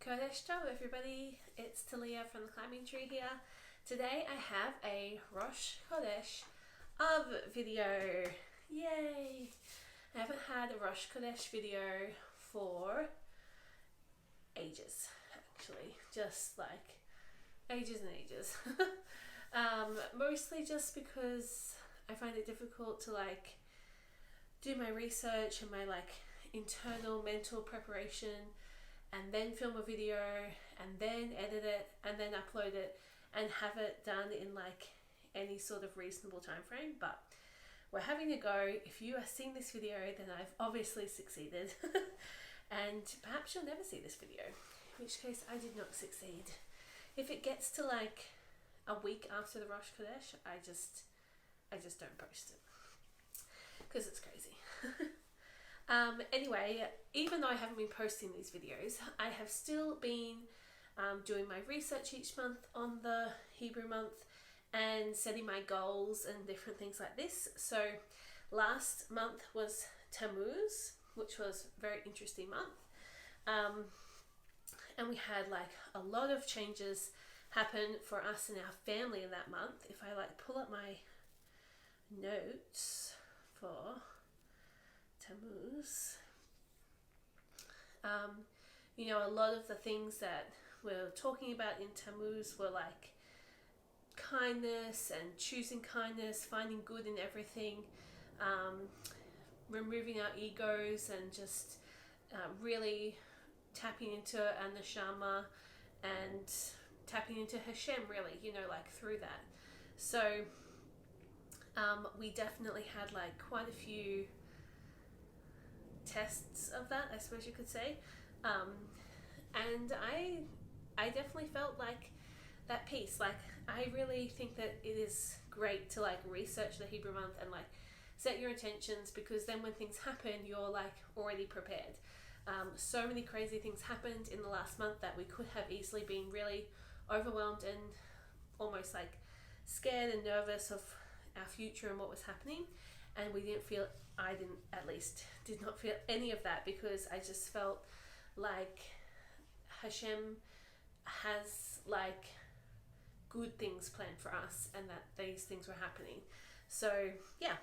Chodesh Tov, everybody. It's Talia from the Climbing Tree here. Today I have a Rosh Chodesh Av video. Yay! I haven't had a Rosh Chodesh video for ages, actually. Just like ages and ages. Mostly just because I find it difficult to do my research and my internal mental preparation and then film a video and then edit it and then upload it and have it done in any sort of reasonable time frame. But we're having a go. If you are seeing this video, then I've obviously succeeded. And perhaps you'll never see this video, in which case I did not succeed. If it gets to a week after the Rosh Chodesh, I just don't post it because it's crazy. Anyway, even though I haven't been posting these videos, I have still been doing my research each month on the Hebrew month and setting my goals and different things like this. So last month was Tammuz, which was a very interesting month. And we had a lot of changes happen for us and our family in that month. If I pull up my notes for Tammuz, a lot of the things that we're talking about in Tammuz were kindness and choosing kindness, finding good in everything, removing our egos and just really tapping into our neshama and tapping into Hashem, really, through that. So we definitely had quite a few tests of that, I suppose you could say, and I definitely felt that piece. I really think that it is great to research the Hebrew month and set your intentions, because then when things happen, you're already prepared. So many crazy things happened in the last month that we could have easily been really overwhelmed and almost scared and nervous of our future and what was happening. And I did not feel any of that, because I just felt like Hashem has good things planned for us and that these things were happening. So yeah,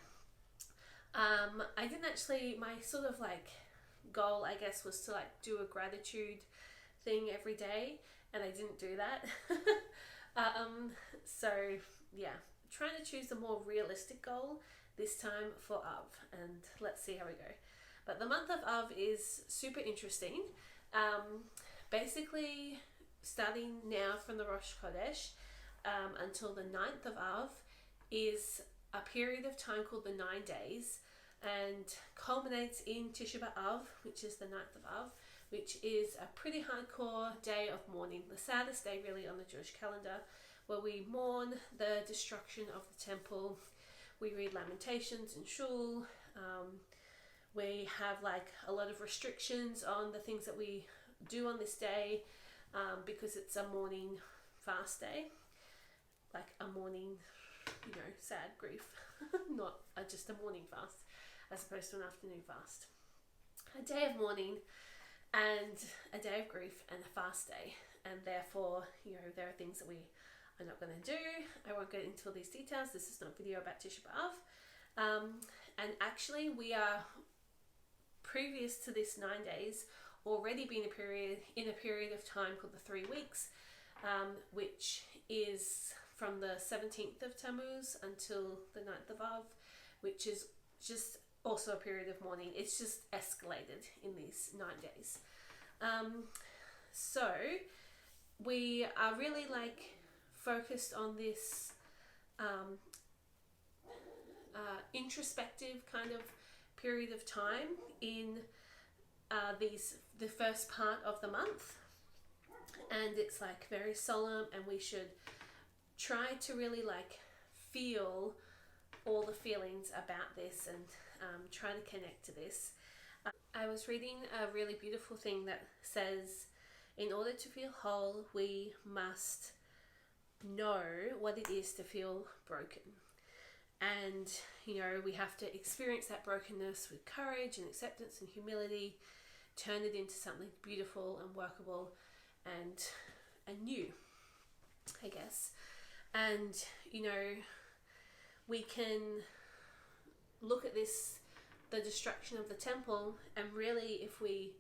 I didn't actually, my sort of goal, I guess, was to do a gratitude thing every day, and I didn't do that. So yeah, trying to choose a more realistic goal this time for Av, and let's see how we go. But the month of Av is super interesting. Basically, starting now from the Rosh Chodesh until the 9th of Av is a period of time called the 9 days, and culminates in Tisha B'Av, which is the 9th of Av, which is a pretty hardcore day of mourning, the saddest day really on the Jewish calendar, where we mourn the destruction of the temple. We read Lamentations in shul. We have a lot of restrictions on the things that we do on this day, because it's a mourning fast day, a mourning, sad grief, not just a morning fast, as opposed to an afternoon fast. A day of mourning and a day of grief and a fast day, and therefore, there are things that we are not going to do. I won't get into all these details. This is not a video about Tisha B'Av. And actually, we are, previous to this 9 days, already been in a period of time called the 3 weeks, which is from the 17th of Tammuz until the 9th of Av, which is just also a period of mourning. It's just escalated in these 9 days. So we are really focused on this introspective kind of period of time in the first part of the month, and it's very solemn, and we should try to really feel all the feelings about this and try to connect to this. I was reading a really beautiful thing that says, in order to feel whole, we must know what it is to feel broken. And, we have to experience that brokenness with courage and acceptance and humility, turn it into something beautiful and workable, and new, I guess. And we can look at this, the destruction of the temple, and really, if we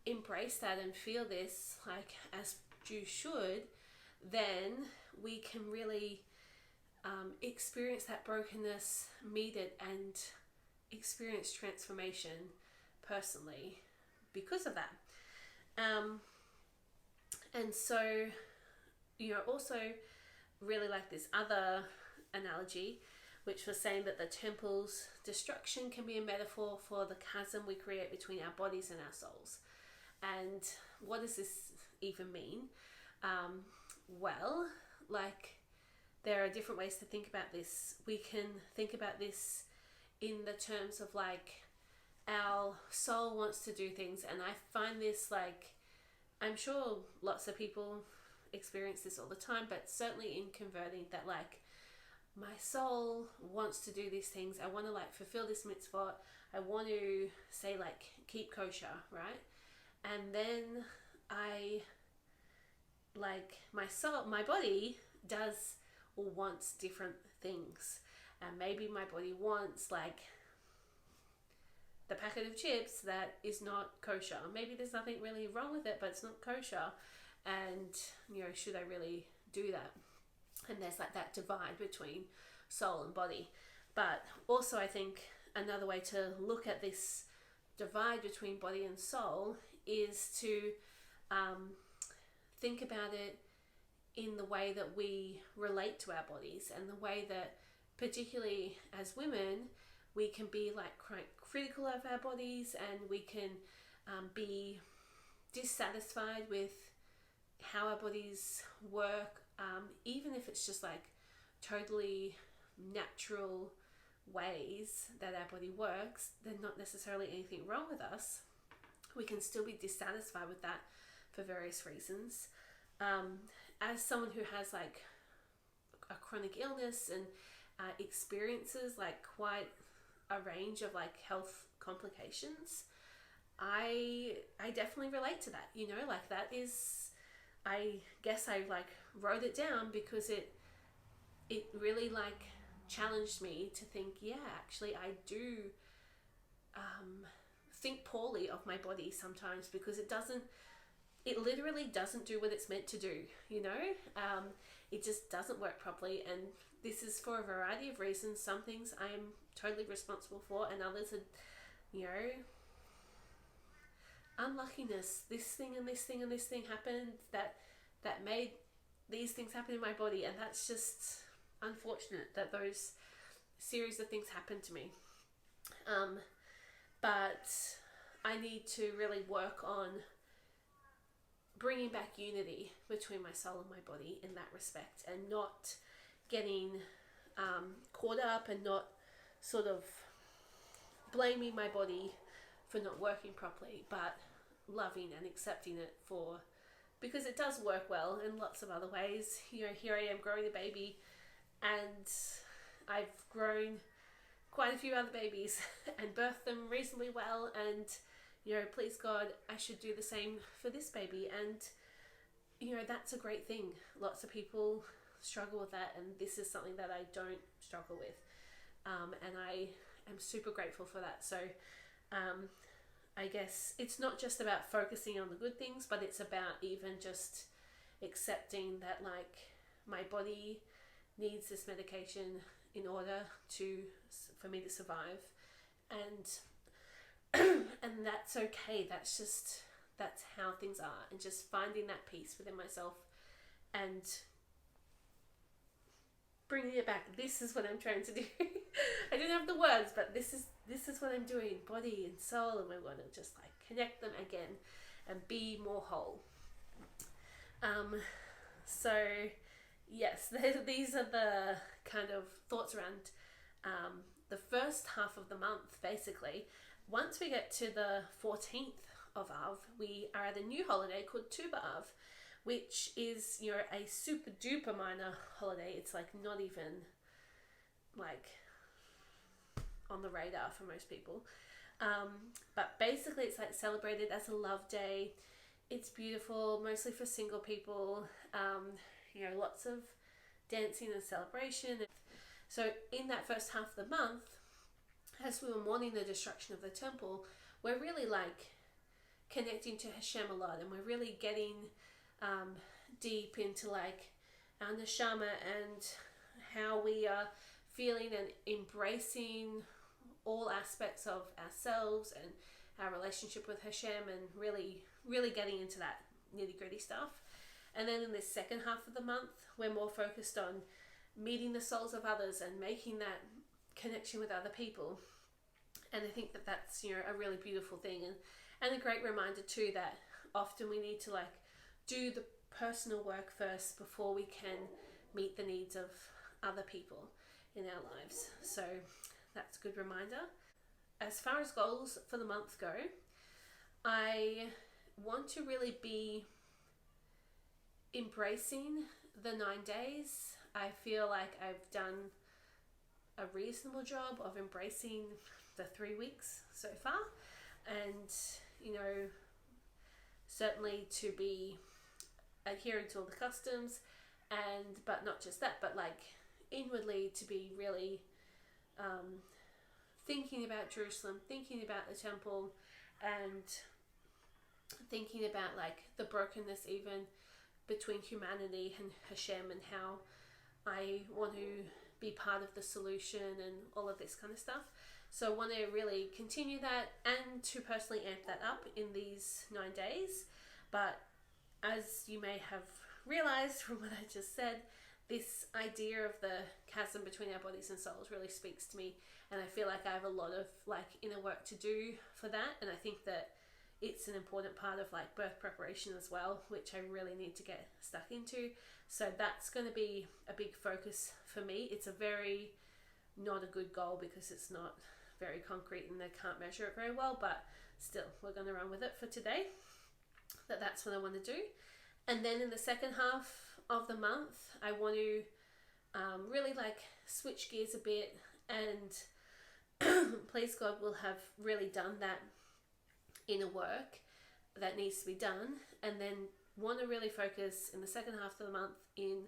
embrace that and feel this, like as Jews should, then we can really experience that brokenness, meet it, and experience transformation personally because of that. And so, also really like this other analogy, which was saying that the temple's destruction can be a metaphor for the chasm we create between our bodies and our souls. And what does this even mean? Well, like, there are different ways to think about this. We can think about this in the terms of like our soul wants to do things, and I find this, like, I'm sure lots of people experience this all the time, but certainly in converting, that like my soul wants to do these things. I want to like fulfill this mitzvah. I want to say like keep kosher, right? And then I like my soul, my body does or wants different things. And maybe my body wants like the packet of chips that is not kosher. Maybe there's nothing really wrong with it, but it's not kosher. And, should I really do that? And there's like that divide between soul and body. But also I think another way to look at this divide between body and soul is to think about it in the way that we relate to our bodies, and the way that, particularly as women, we can be like quite critical of our bodies, and we can be dissatisfied with how our bodies work, even if it's just like totally natural ways that our body works. There's not necessarily anything wrong with us. We can still be dissatisfied with that for various reasons. As someone who has like a chronic illness and experiences like quite a range of like health complications, I definitely relate to that. Like that is, I guess I like wrote it down because it really like challenged me to think, yeah, actually I do think poorly of my body sometimes, because it literally doesn't do what it's meant to do. It just doesn't work properly, and this is for a variety of reasons. Some things I am totally responsible for, and others are, unluckiness. This thing and this thing and this thing happened that made these things happen in my body, and that's just unfortunate that those series of things happened to me. But I need to really work on bringing back unity between my soul and my body in that respect, and not getting caught up, and not sort of blaming my body for not working properly, but loving and accepting it because it does work well in lots of other ways. Here I am growing a baby, and I've grown quite a few other babies and birthed them reasonably well, and please God, I should do the same for this baby. And that's a great thing. Lots of people struggle with that, and this is something that I don't struggle with, and I am super grateful for that. So I guess it's not just about focusing on the good things, but it's about even just accepting that like my body needs this medication in order for me to survive, and that's okay. That's how things are, and just finding that peace within myself and bringing it back. This is what I'm trying to do. I don't have the words, but this is what I'm doing. Body and soul, and we want to just like connect them again and be more whole. So yes, these are the kind of thoughts around the first half of the month. Basically, once we get to the 14th of Av, we are at a new holiday called Tu B'Av, which is a super duper minor holiday. It's like not even like on the radar for most people, but basically it's like celebrated as a love day. It's beautiful, mostly for single people. Lots of dancing and celebration. So in that first half of the month, as we were mourning the destruction of the temple, we're really like connecting to Hashem a lot, and we're really getting deep into like our neshama and how we are feeling and embracing all aspects of ourselves and our relationship with Hashem, and really getting into that nitty gritty stuff. And then in this second half of the month, we're more focused on meeting the souls of others and making that connection with other people. And I think that that's, a really beautiful thing, and a great reminder too that often we need to like do the personal work first before we can meet the needs of other people in our lives. So that's a good reminder. As far as goals for the month go, I want to really be embracing the 9 days. I feel like I've done a reasonable job of embracing the 3 weeks so far, and certainly to be adhering to all the customs, but not just that, but like inwardly to be really thinking about Jerusalem, thinking about the temple, and thinking about like the brokenness even between humanity and Hashem, and how I want to be part of the solution and all of this kind of stuff. So I want to really continue that and to personally amp that up in these 9 days. But as you may have realized from what I just said, this idea of the chasm between our bodies and souls really speaks to me, and I feel like I have a lot of like inner work to do for that. And I think that it's an important part of like birth preparation as well, which I really need to get stuck into. So that's going to be a big focus for me. It's not a good goal because it's not very concrete and I can't measure it very well, but still we're going to run with it for today. That's what I want to do. And then in the second half of the month, I want to really like switch gears a bit, and please God will have really done that inner work that needs to be done, and then want to really focus in the second half of the month in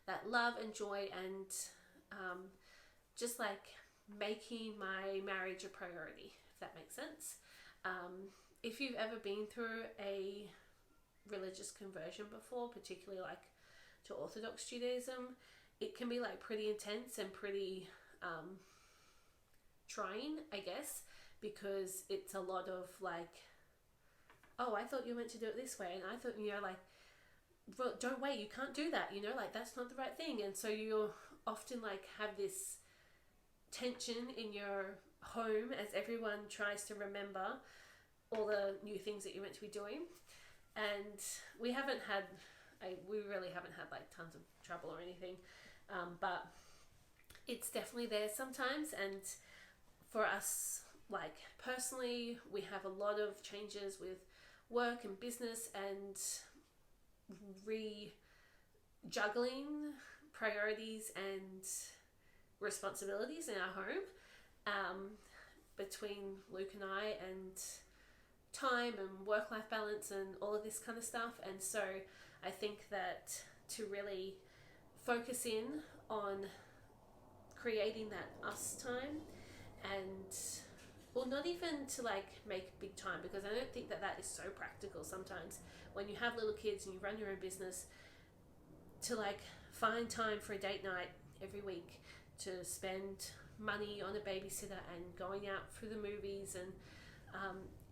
that love and joy, and just like making my marriage a priority, if that makes sense. If you've ever been through a religious conversion before, particularly like to Orthodox Judaism, it can be like pretty intense and pretty trying, I guess, because it's a lot of like, oh, I thought you were meant to do it this way, and I thought, like, well, don't wait, you can't do that, like that's not the right thing. And so you often like have this tension in your home as everyone tries to remember all the new things that you're meant to be doing. And we really haven't had like tons of trouble or anything, but it's definitely there sometimes. And for us, like personally, we have a lot of changes with work and business, and juggling priorities and responsibilities in our home, between Luke and I, and time and work-life balance and all of this kind of stuff. And so I think that to really focus in on creating that us time, and not even to like make big time, because I don't think that is so practical sometimes when you have little kids and you run your own business, to like find time for a date night every week, to spend money on a babysitter and going out for the movies. And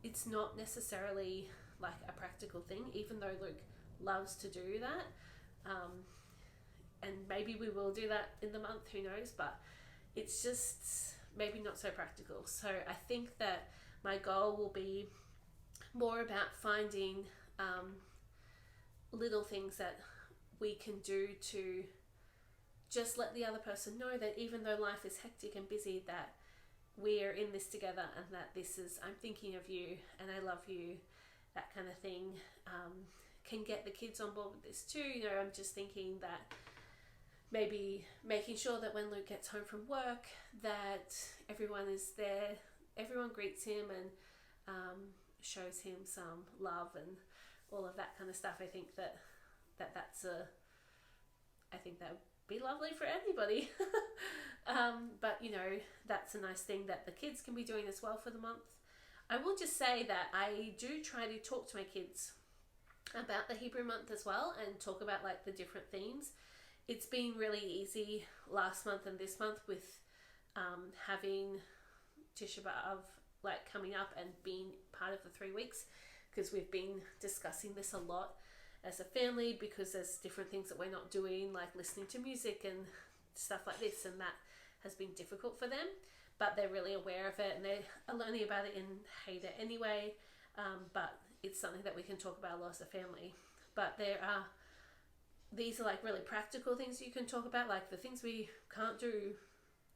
it's not necessarily like a practical thing, even though Luke loves to do that, and maybe we will do that in the month, who knows, but it's just maybe not so practical. So I think that my goal will be more about finding little things that we can do to just let the other person know that even though life is hectic and busy, that we're in this together, and that I'm thinking of you and I love you, that kind of thing. Can get the kids on board with this too. I'm just thinking that maybe making sure that when Luke gets home from work, that everyone is there, everyone greets him and shows him some love and all of that kind of stuff. I think that's I think that would be lovely for anybody. But that's a nice thing that the kids can be doing as well for the month. I will just say that I do try to talk to my kids about the Hebrew month as well, and talk about like the different themes. It's been really easy last month and this month with having Tisha B'Av like coming up and being part of the 3 weeks, because we've been discussing this a lot as a family, because there's different things that we're not doing, like listening to music and stuff like this, and that has been difficult for them, but they're really aware of it and they're learning about it and hate it anyway. But it's something that we can talk about a lot as a family. But these are like really practical things you can talk about, like the things we can't do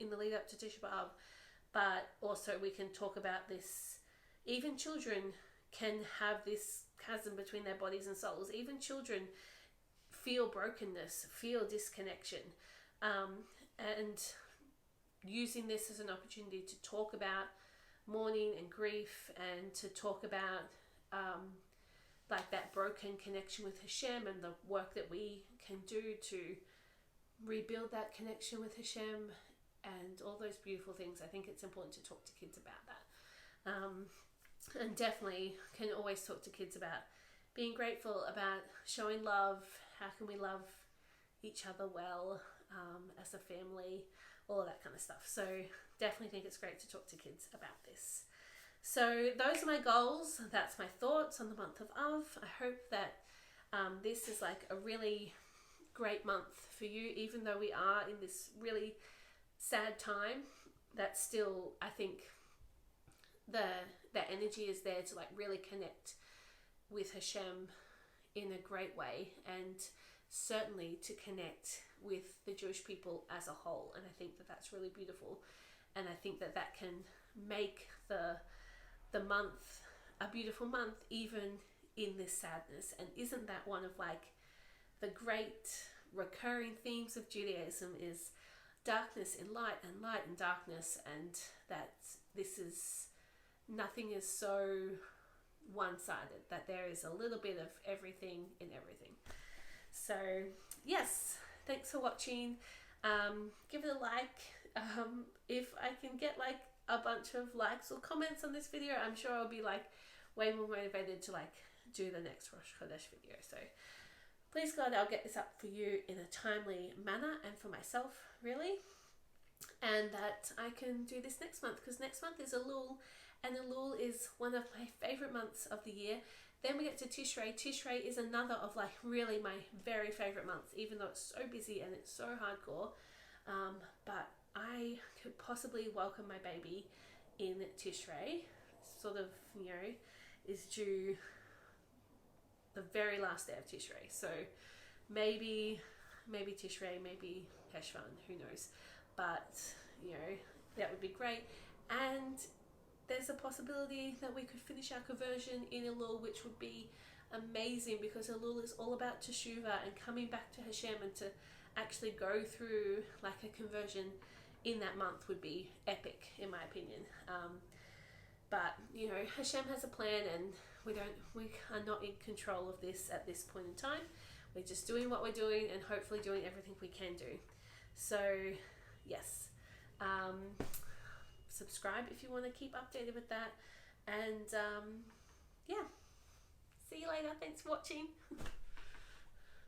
in the lead up to Tisha B'Av, but also we can talk about this. Even children can have this chasm between their bodies and souls. Even children feel brokenness, feel disconnection, and using this as an opportunity to talk about mourning and grief, and to talk about like that broken connection with Hashem, and the work that we can do to rebuild that connection with Hashem, and all those beautiful things. I think it's important to talk to kids about that. And definitely can always talk to kids about being grateful, about showing love, how can we love each other well as a family, all of that kind of stuff. So definitely think it's great to talk to kids about this. So those are my goals. That's my thoughts on the month of Av. I hope that this is like a really great month for you, even though we are in this really sad time. That still, I think, the energy is there to like really connect with Hashem in a great way, and certainly to connect with the Jewish people as a whole. And I think that that's really beautiful, and I think that that can make the month a beautiful month, even in this sadness. And isn't that one of like the great recurring themes of Judaism, is darkness in light and light in darkness, and that this is, nothing is so one-sided, that there is a little bit of everything in everything. So yes, thanks for watching. Give it a like. If I can get like a bunch of likes or comments on this video, I'm sure I'll be like way more motivated to like do the next Rosh Chodesh video. So please God, I'll get this up for you in a timely manner, and for myself really, and that I can do this next month, because next month is Elul, and Elul is one of my favorite months of the year. Then we get to Tishrei. Tishrei is another of like really my very favorite months, even though it's so busy and it's so hardcore. But I could possibly welcome my baby in Tishrei. Sort of, is due the very last day of Tishrei. So maybe Tishrei, maybe Heshvan, who knows. But, that would be great. And there's a possibility that we could finish our conversion in Elul, which would be amazing, because Elul is all about Teshuvah and coming back to Hashem, and to actually go through like a conversion in that month would be epic, in my opinion. But Hashem has a plan, and we are not in control of this at this point in time. We're just doing what we're doing, and hopefully doing everything we can do. So yes, subscribe if you want to keep updated with that, and yeah, see you later. Thanks for watching.